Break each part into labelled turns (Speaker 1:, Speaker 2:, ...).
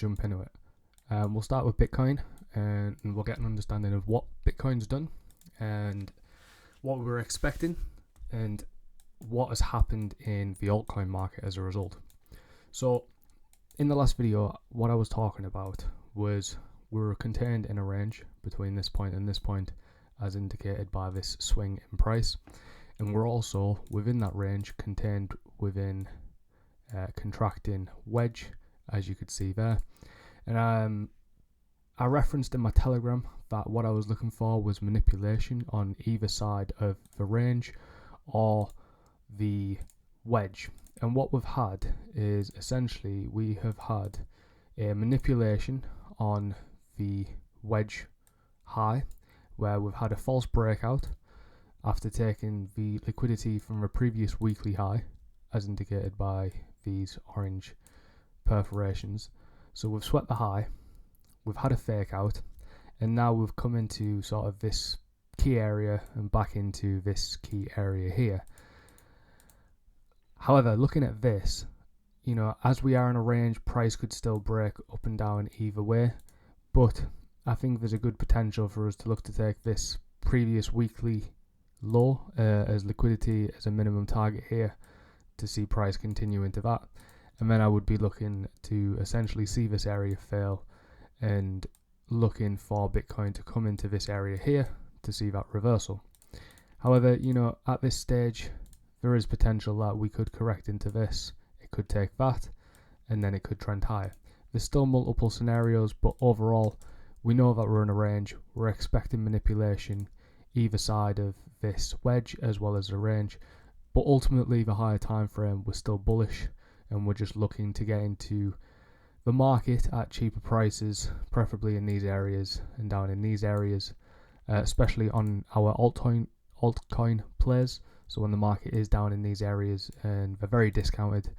Speaker 1: jump into it. We'll start with Bitcoin, and we'll get an understanding of what Bitcoin's done and what we were expecting and what has happened in the altcoin market as a result. So in the last video, what I was talking about was we were contained in a range between this point and this point, as indicated by this swing in price, and we're also within that range contained within contracting wedge, as you could see there. And I referenced in my Telegram that what I was looking for was manipulation on either side of the range or the wedge. And what we've had is essentially we have had a manipulation on the wedge high, where we've had a false breakout after taking the liquidity from a previous weekly high, as indicated by these orange perforations. So we've swept the high, we've had a fake out, and now we've come into sort of this key area and back into this key area here. However, looking at this, as we are in a range, price could still break up and down either way, but I think there's a good potential for us to look to take this previous weekly low as liquidity as a minimum target here to see price continue into that. And then I would be looking to essentially see this area fail and looking for Bitcoin to come into this area here to see that reversal. However, at this stage, there is potential that we could correct into this. It could take that, and then it could trend higher. There's still multiple scenarios, but overall, we know that we're in a range. We're expecting manipulation either side of this wedge as well as the range. But ultimately, the higher time frame was still bullish, and we're just looking to get into the market at cheaper prices, preferably in these areas and down in these areas, especially on our altcoin plays. So when the market is down in these areas and they're very discounted,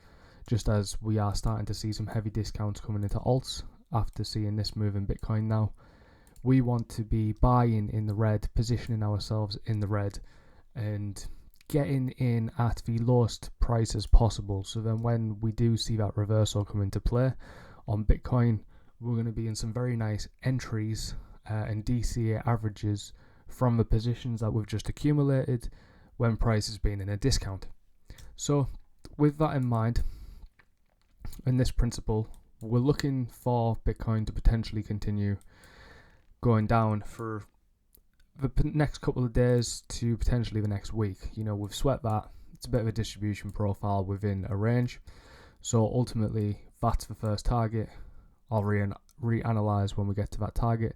Speaker 1: just as we are starting to see some heavy discounts coming into alts after seeing this move in Bitcoin now, we want to be buying in the red, positioning ourselves in the red and getting in at the lowest price as possible. So then when we do see that reversal come into play on Bitcoin, we're going to be in some very nice entries and DCA averages from the positions that we've just accumulated when price has been in a discount. So with that in mind, in this principle, we're looking for Bitcoin to potentially continue going down for the next couple of days to potentially the next week. We've swept that. It's a bit of a distribution profile within a range. So ultimately, that's the first target. I'll reanalyze when we get to that target.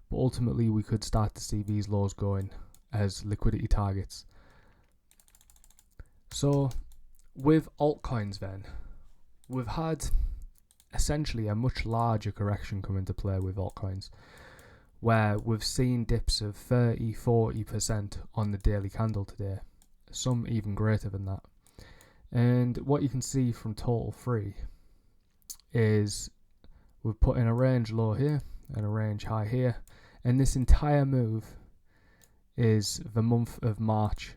Speaker 1: But ultimately, we could start to see these lows going as liquidity targets. So with altcoins then, we've had essentially a much larger correction come into play with altcoins, where we've seen dips of 30-40% on the daily candle today, some even greater than that. And what you can see from total free is we've put in a range low here and a range high here, and this entire move is the month of March.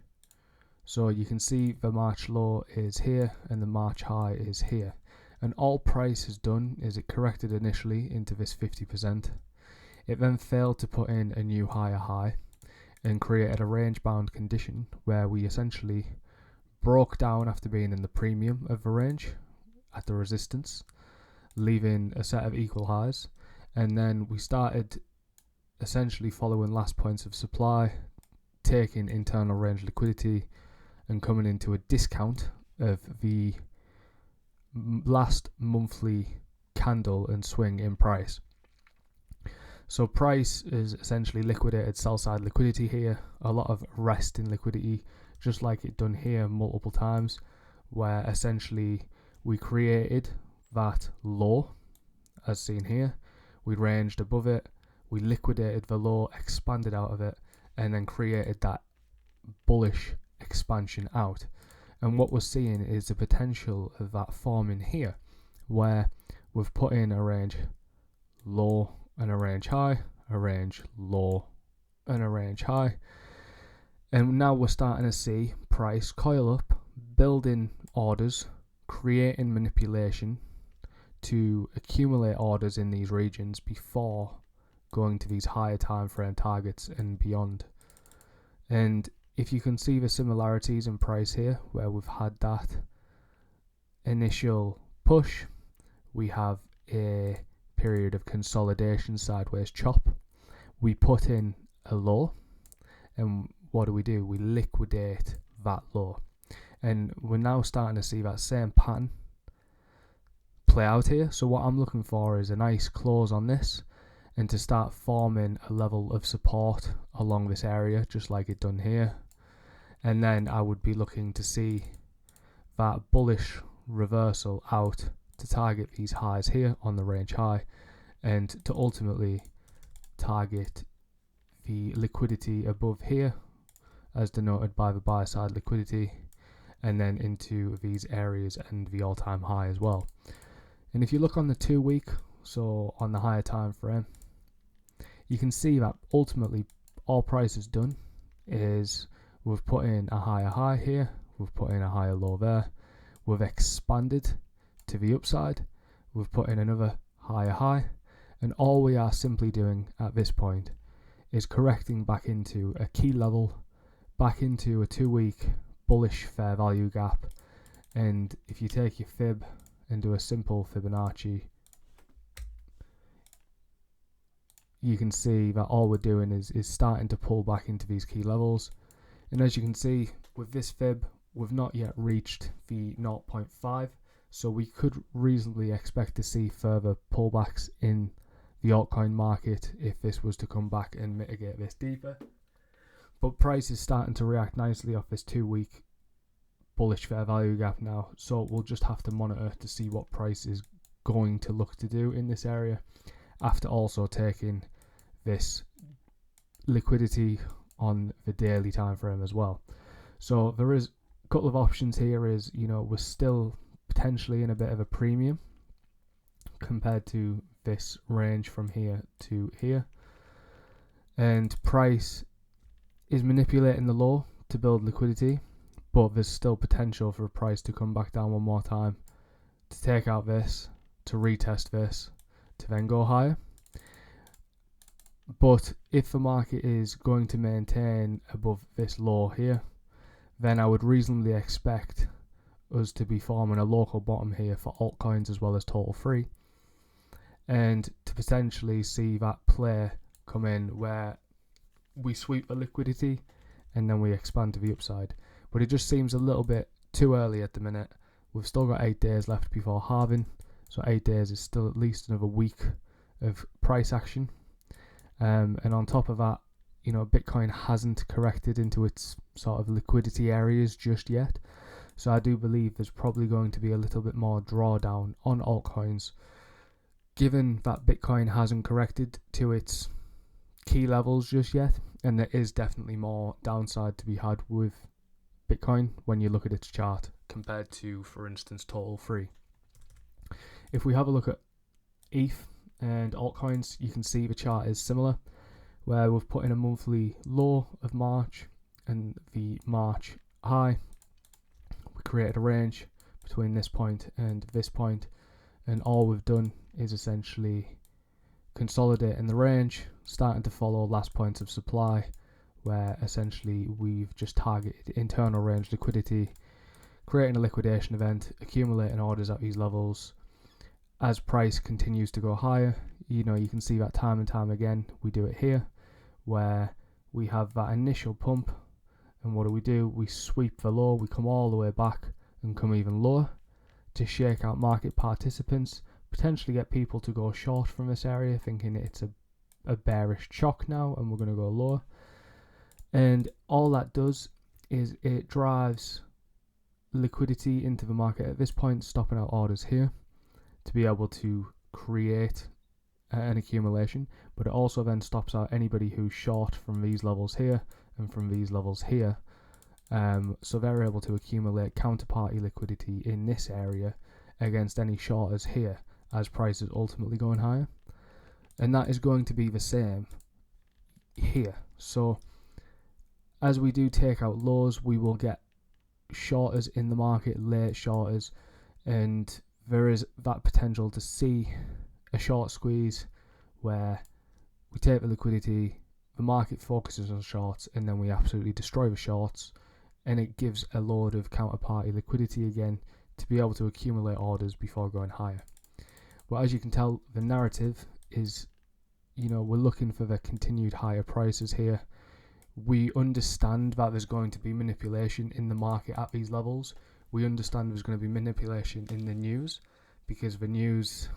Speaker 1: So you can see the March low is here and the March high is here. And all price has done is it corrected initially into this 50%. It then failed to put in a new higher high and created a range bound condition where we essentially broke down after being in the premium of the range at the resistance, leaving a set of equal highs. And then we started essentially following last points of supply, taking internal range liquidity and coming into a discount of the last monthly candle and swing in price. So price is essentially liquidated sell side liquidity here, a lot of rest in liquidity, just like it done here multiple times, where essentially we created that low as seen here, we ranged above it, we liquidated the low, expanded out of it, and then created that bullish expansion out. And what we're seeing is the potential of that forming here, where we've put in a range low and a range high, a range low and a range high, and now we're starting to see price coil up, building orders, creating manipulation to accumulate orders in these regions before going to these higher time frame targets and beyond. And if you can see the similarities in price here, where we've had that initial push, we have a period of consolidation, sideways chop. We put in a low, and what do? We liquidate that low. And we're now starting to see that same pattern play out here. So what I'm looking for is a nice close on this, and to start forming a level of support along this area, just like it done here. And then I would be looking to see that bullish reversal out to target these highs here on the range high, and to ultimately target the liquidity above here as denoted by the buy side liquidity, and then into these areas and the all-time high as well. And if you look on the 2 week, so on the higher time frame, you can see that ultimately all price has done is we've put in a higher high here, we've put in a higher low there, we've expanded to the upside, we've put in another higher high, and all we are simply doing at this point is correcting back into a key level, back into a 2 week bullish fair value gap. And if you take your fib and do a simple Fibonacci, you can see that all we're doing is starting to pull back into these key levels. And as you can see with this fib, we've not yet reached the 0.5, so we could reasonably expect to see further pullbacks in the altcoin market if this was to come back and mitigate this deeper. But price is starting to react nicely off this 2 week bullish fair value gap now, so we'll just have to monitor to see what price is going to look to do in this area, after also taking this liquidity on the daily time frame as well. So there is a couple of options here. Is, you know, we're still potentially in a bit of a premium compared to this range from here to here, and price is manipulating the low to build liquidity, but there's still potential for a price to come back down one more time, to take out this, to retest this, to then go higher. But if the market is going to maintain above this low here, then I would reasonably expect us to be forming a local bottom here for altcoins as well as total free, and to potentially see that play come in where we sweep the liquidity and then we expand to the upside. But it just seems a little bit too early at the minute. We've still got 8 days left before halving, so 8 days is still at least another week of price action. And on top of that, you know, Bitcoin hasn't corrected into its sort of liquidity areas just yet. So I do believe there's probably going to be a little bit more drawdown on altcoins, given that Bitcoin hasn't corrected to its key levels just yet, and there is definitely more downside to be had with Bitcoin when you look at its chart compared to, for instance, total free. If we have a look at ETH and altcoins, you can see the chart is similar, where we've put in a monthly low of March and the March high. We created a range between this point and this point, and all we've done is essentially consolidate in the range, starting to follow last points of supply, where essentially we've just targeted internal range liquidity, creating a liquidation event, accumulating orders at these levels. As price continues to go higher, you know, you can see that time and time again. We do it here, where we have that initial pump, and what do? We sweep the low, we come all the way back and come even lower to shake out market participants, potentially get people to go short from this area, thinking it's a bearish shock now and we're going to go lower. And all that does is it drives liquidity into the market at this point, stopping out orders here to be able to create an accumulation, but it also then stops out anybody who's short from these levels here and from these levels here. So they're able to accumulate counterparty liquidity in this area against any shorters here, as price is ultimately going higher. And that is going to be the same here. So as we do take out lows, we will get shorters in the market, late shorters, and there is that potential to see a short squeeze where we take the liquidity, the market focuses on shorts, and then we absolutely destroy the shorts, and it gives a load of counterparty liquidity again to be able to accumulate orders before going higher. But as you can tell, the narrative is, we're looking for the continued higher prices here. We understand that there's going to be manipulation in the market at these levels. We understand there's going to be manipulation in the news, because the news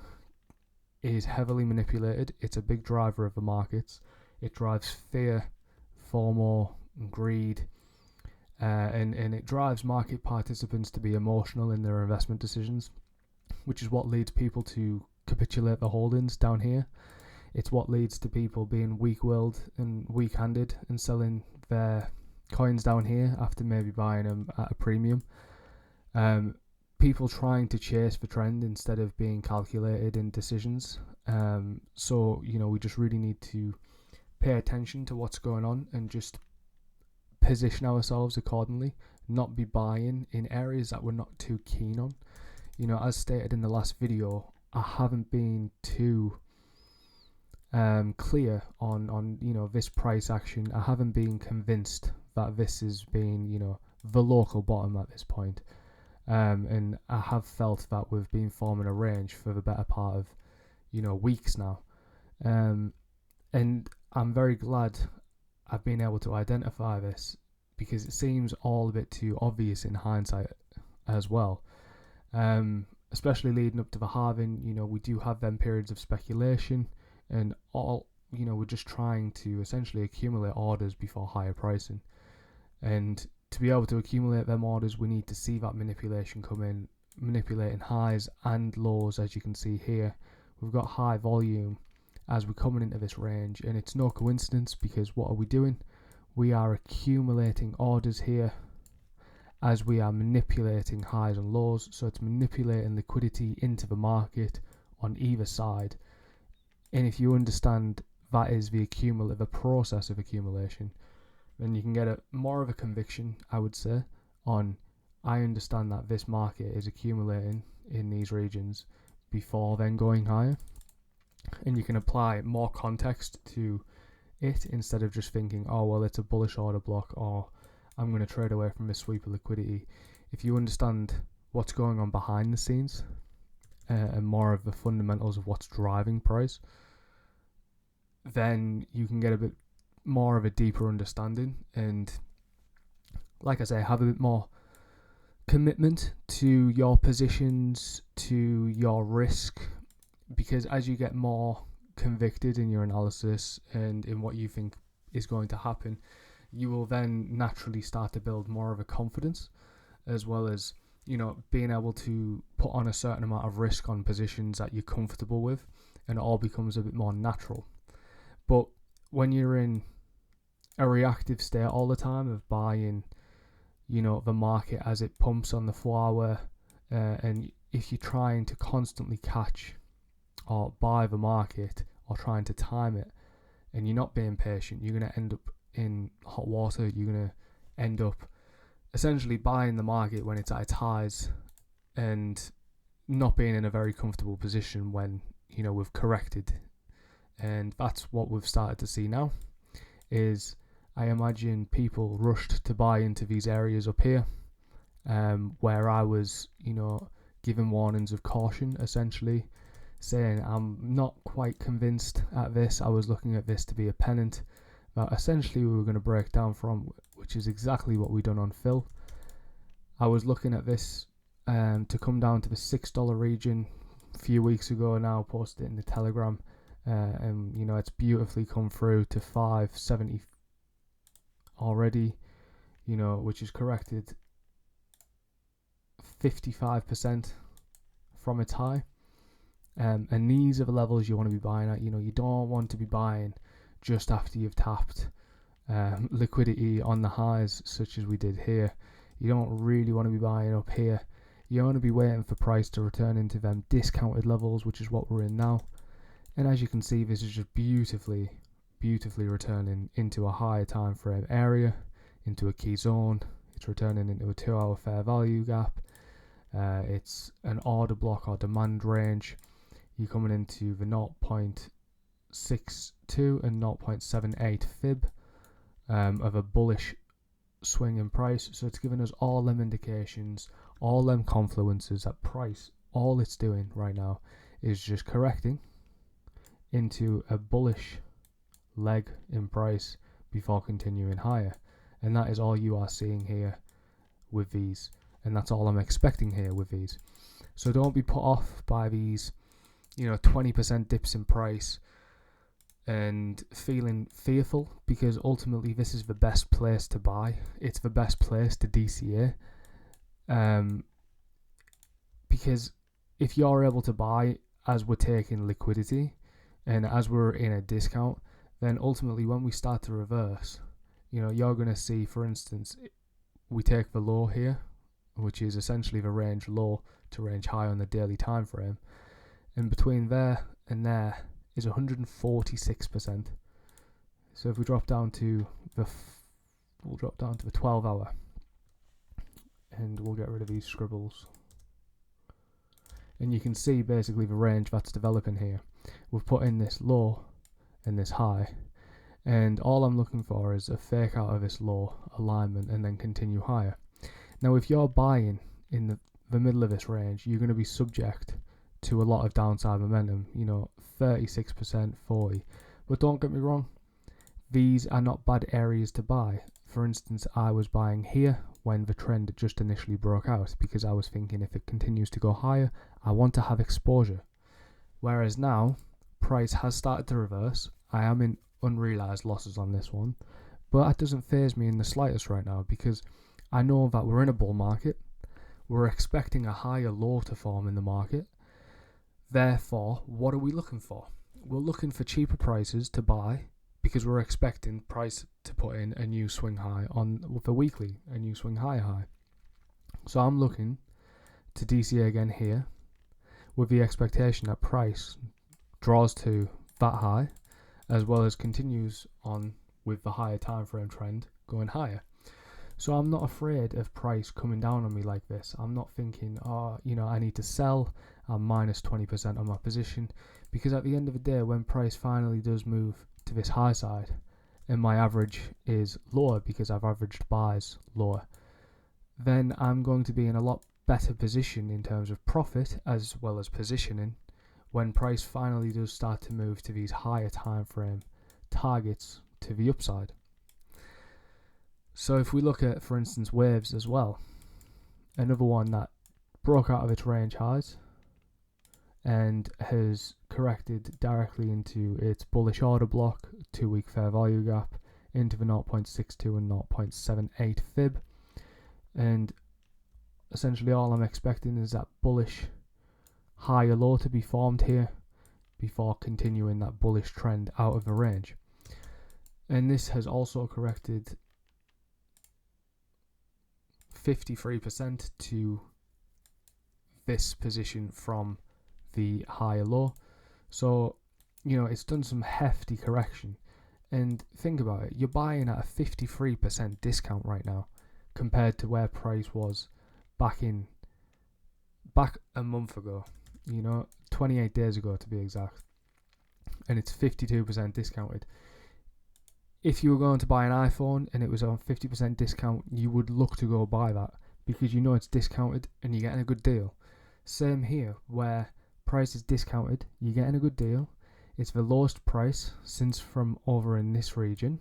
Speaker 1: is heavily manipulated. It's a big driver of the markets. It drives fear, FOMO, and greed, and it drives market participants to be emotional in their investment decisions, which is what leads people to capitulate the holdings down here. It's what leads to people being weak-willed and weak-handed and selling their coins down here after maybe buying them at a premium. People trying to chase the trend instead of being calculated in decisions. So we just really need to pay attention to what's going on and just position ourselves accordingly, not be buying in areas that we're not too keen on. As stated in the last video, I haven't been too clear on this price action. I haven't been convinced that this has been the local bottom at this point. And I have felt that we've been forming a range for the better part of weeks now, and I'm very glad I've been able to identify this, because it seems all a bit too obvious in hindsight as well, especially leading up to the halving. We do have them periods of speculation, and all we're just trying to essentially accumulate orders before higher pricing, and to be able to accumulate them orders, we need to see that manipulation come in, manipulating highs and lows. As you can see here, we've got high volume as we're coming into this range, and it's no coincidence, because what are we doing? We are accumulating orders here as we are manipulating highs and lows. So it's manipulating liquidity into the market on either side. And if you understand that is the process of accumulation, then you can get more of a conviction, I would say, on I understand that this market is accumulating in these regions before then going higher. And you can apply more context to it instead of just thinking, oh, well, it's a bullish order block, or I'm going to trade away from this sweep of liquidity. If you understand what's going on behind the scenes and more of the fundamentals of what's driving price, then you can get a bit more of a deeper understanding, and like I say, have a bit more commitment to your positions, to your risk, because as you get more convicted in your analysis and in what you think is going to happen, you will then naturally start to build more of a confidence, as well as being able to put on a certain amount of risk on positions that you're comfortable with, and it all becomes a bit more natural. But when you're in a reactive state all the time of buying the market as it pumps on the flower, and if you're trying to constantly catch or buy the market or trying to time it, and you're not being patient, you're going to end up in hot water. You're going to end up essentially buying the market when it's at its highs and not being in a very comfortable position when we've corrected. And that's what we've started to see now, is I imagine people rushed to buy into these areas up here, where I was, giving warnings of caution, essentially saying I'm not quite convinced at this. I was looking at this to be a pennant that essentially we were going to break down from, which is exactly what we done on Phil. I was looking at this to come down to the $6 region a few weeks ago. Now posted it in the Telegram, and it's beautifully come through to 570 already, which is corrected 55% from its high. And these are the levels you want to be buying at. You don't want to be buying just after you've tapped liquidity on the highs, such as we did here. You don't really want to be buying up here. You want to be waiting for price to return into them discounted levels, which is what we're in now. And as you can see, this is just beautifully returning into a higher time frame area, into a key zone. It's returning into a 2-hour fair value gap. It's an order block or demand range. You're coming into the 0.62 and 0.78 fib of a bullish swing in price. So it's giving us all them indications, all them confluences that price, all it's doing right now is just correcting into a bullish leg in price before continuing higher. And that is all you are seeing here with these, and that's all I'm expecting here with these. So don't be put off by these 20% dips in price and feeling fearful, because ultimately this is the best place to buy. It's the best place to DCA, because if you're able to buy as we're taking liquidity and as we're in a discount, then ultimately when we start to reverse, you're going to see, for instance, we take the low here, which is essentially the range low to range high on the daily time frame, and between there and there is 146%. So if we drop down to the 12 hour, and we'll get rid of these scribbles, and you can see basically the range that's developing here. We've put in this low and this high, and all I'm looking for is a fake out of this low alignment and then continue higher. Now if you're buying in the middle of this range, you're going to be subject to a lot of downside momentum, 36%, 40%. But don't get me wrong, these are not bad areas to buy. For instance, I was buying here when the trend just initially broke out, because I was thinking if it continues to go higher, I want to have exposure. Whereas now, price has started to reverse. I am in unrealized losses on this one, but that doesn't faze me in the slightest right now, because I know that we're in a bull market. We're expecting a higher low to form in the market. Therefore, what are we looking for? We're looking for cheaper prices to buy, because we're expecting price to put in a new swing high on the weekly, a new swing high. So I'm looking to DCA again here with the expectation that price draws to that high, as well as continues on with the higher time frame trend going higher. So I'm not afraid of price coming down on me like this. I'm not thinking, I need to sell, I'm minus 20% on my position, because at the end of the day, when price finally does move to this high side and my average is lower because I've averaged buys lower, then I'm going to be in a lot better position in terms of profit as well as positioning when price finally does start to move to these higher time frame targets to the upside. So if we look at, for instance, waves as well, another one that broke out of its range highs and has corrected directly into its bullish order block, 2-week fair value gap, into the 0.62 and 0.78 fib, and essentially all I'm expecting is that bullish higher low to be formed here before continuing that bullish trend out of the range. And this has also corrected 53% to this position from the higher low. So, it's done some hefty correction. And think about it, you're buying at a 53% discount right now compared to where price was back a month ago, 28 days ago to be exact. And it's 52% discounted. If you were going to buy an iPhone and it was on 50% discount, you would look to go buy that because it's discounted and you're getting a good deal. Same here, where price is discounted, you're getting a good deal. It's the lowest price since from over in this region,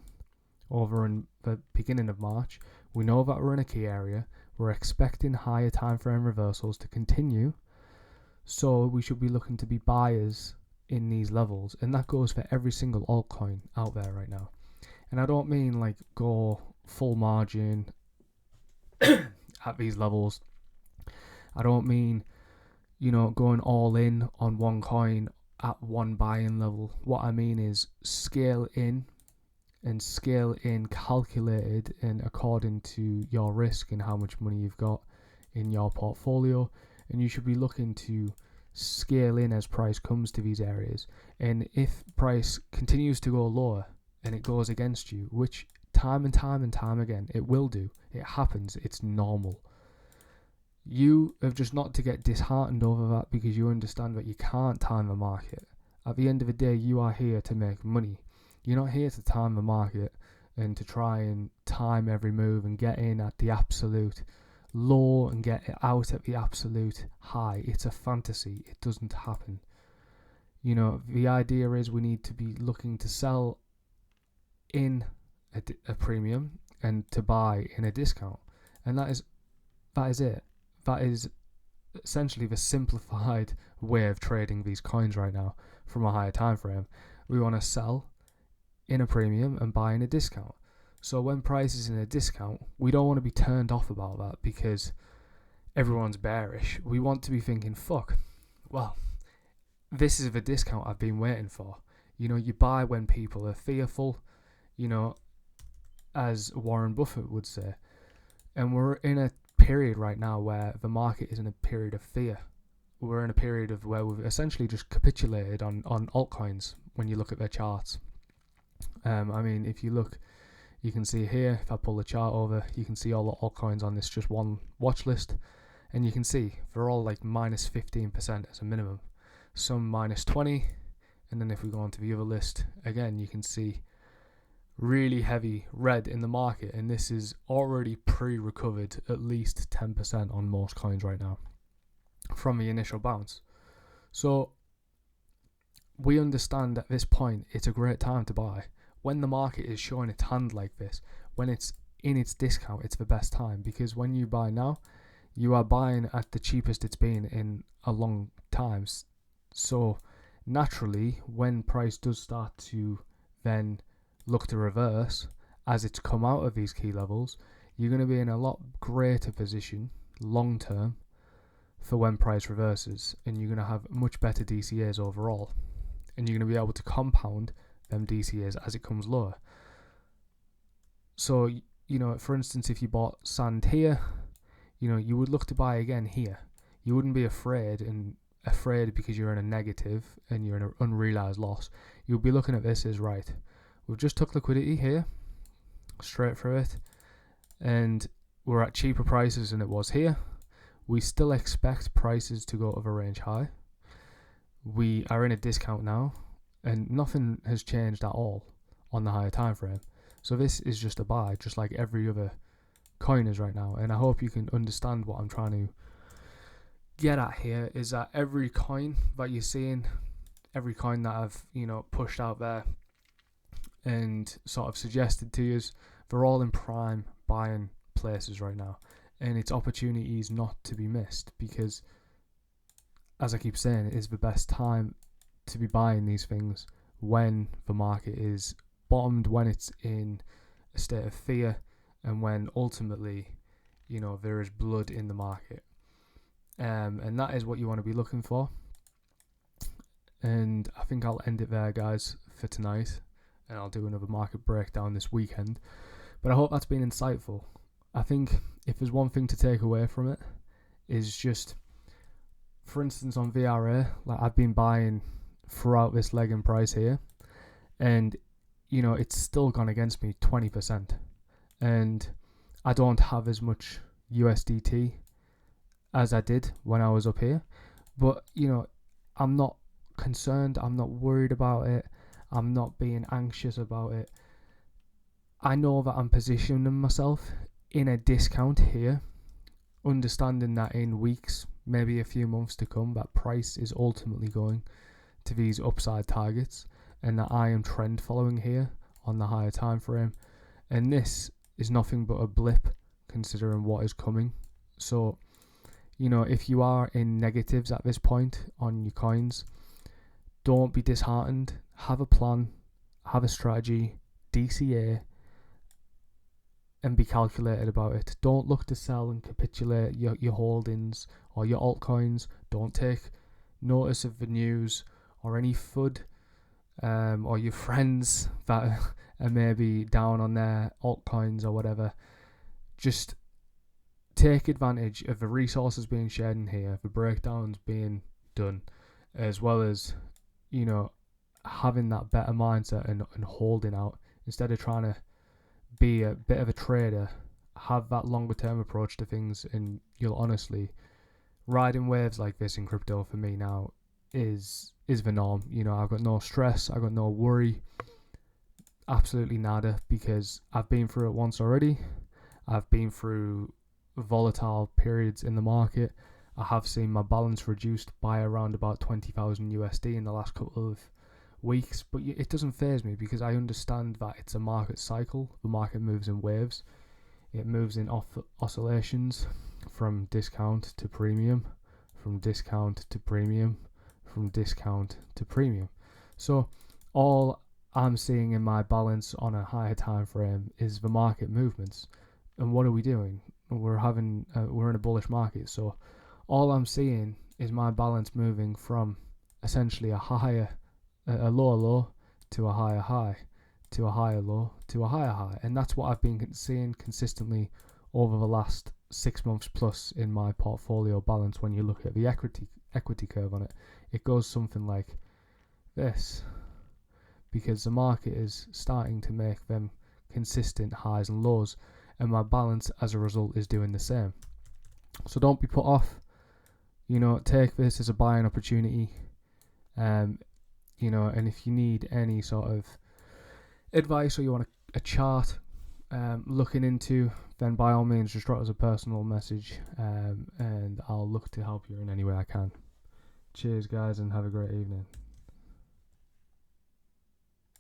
Speaker 1: over in the beginning of March. We know that we're in a key area. We're expecting higher time frame reversals to continue. So we should be looking to be buyers in these levels. And that goes for every single altcoin out there right now. And I don't mean like go full margin at these levels. I don't mean, going all in on one coin at one buying level. What I mean is scale in calculated and according to your risk and how much money you've got in your portfolio. And you should be looking to scale in as price comes to these areas. And if price continues to go lower and it goes against you, which time and time again it will do, it happens, it's normal. You have just not to get disheartened over that, because you understand that you can't time the market. At the end of the day, you are here to make money. You're not here to time the market and to try and time every move and get in at the absolute low and get out at the absolute high. It's a fantasy. It doesn't happen. The idea is we need to be looking to sell in a premium and to buy in a discount. And that is it. That is essentially the simplified way of trading these coins right now from a higher time frame. We want to sell in a premium and buy in a discount. So when price is in a discount, we don't want to be turned off about that because everyone's bearish. We want to be thinking, fuck, well, this is the discount I've been waiting for. You buy when people are fearful, as Warren Buffett would say. And we're in a period right now where the market is in a period of fear. We're in a period of where we've essentially just capitulated on altcoins when you look at their charts. If you look, you can see here, if I pull the chart over, you can see all the altcoins on this just one watch list, and you can see they're all like minus 15% as a minimum, some minus 20, and then if we go onto the other list, again, you can see really heavy red in the market, and this is already pre-recovered at least 10% on most coins right now from the initial bounce. So we understand at this point it's a great time to buy. When the market is showing its hand like this, when it's in its discount, it's the best time, because when you buy now, you are buying at the cheapest it's been in a long time. So naturally, when price does start to then look to reverse as it's come out of these key levels, you're going to be in a lot greater position long term for when price reverses, and you're going to have much better DCAs overall, and you're going to be able to compound them DCAs as it comes lower. So for instance, if you bought sand here, you would look to buy again here. You wouldn't be afraid because you're in a negative and you're in an unrealized loss. You'll be looking at this as, right, we've just took liquidity here, straight through it, and we're at cheaper prices than it was here. We still expect prices to go to the range high. We are in a discount now, and nothing has changed at all on the higher time frame. So this is just a buy, just like every other coin is right now. And I hope you can understand what I'm trying to get at here, is that every coin that you're seeing, every coin that I've pushed out there and sort of suggested to you, they're all in prime buying places right now, and it's opportunities not to be missed, because as I keep saying, it is the best time to be buying these things when the market is bottomed, when it's in a state of fear, and when ultimately there is blood in the market, and that is what you want to be looking for. And I think I'll end it there, guys, for tonight, and I'll do another market breakdown this weekend. But I hope that's been insightful. I think if there's one thing to take away from it, is just, for instance, on VRA, like I've been buying throughout this leg in price here, and it's still gone against me 20%, and I don't have as much USDT as I did when I was up here, but I'm not concerned, I'm not worried about it, I'm not being anxious about it. I know that I'm positioning myself in a discount here, understanding that in weeks, maybe a few months to come, that price is ultimately going to these upside targets, and that I am trend following here on the higher time frame, and this is nothing but a blip considering what is coming. So if you are in negatives at this point on your coins, don't be disheartened. Have a plan, have a strategy, DCA, and be calculated about it. Don't look to sell and capitulate your holdings or your altcoins. Don't take notice of the news or any FUD or your friends that are maybe down on their altcoins or whatever. Just take advantage of the resources being shared in here, the breakdowns being done, as well as having that better mindset and holding out instead of trying to be a bit of a trader have that longer term approach to things, and you'll honestly, riding waves like this in crypto for me now is the norm. You know, I've got no stress, I've got no worry, absolutely nada, because I've been through it once already. I've been through volatile periods in the market. I have seen my balance reduced by around about 20,000 USD in the last couple of weeks, but it doesn't faze me because I understand that it's a market cycle. The market moves in waves. It moves in oscillations from discount to premium, from discount to premium, from discount to premium. So all I'm seeing in my balance on a higher time frame is the market movements. And what are we doing? We're in a bullish market, so all I'm seeing is my balance moving from essentially a lower low to a higher high, to a higher low, to a higher high. And that's what I've been seeing consistently over the last 6 months plus in my portfolio balance. When you look at the equity curve on it, it goes something like this, because the market is starting to make them consistent highs and lows, and my balance as a result is doing the same. So don't be put off. You know, take this as a buying opportunity. You know, and if you need any sort of advice, or you want a chart looking into, then by all means just drop us a personal message, and I'll look to help you in any way I can. Cheers guys, and have a great evening.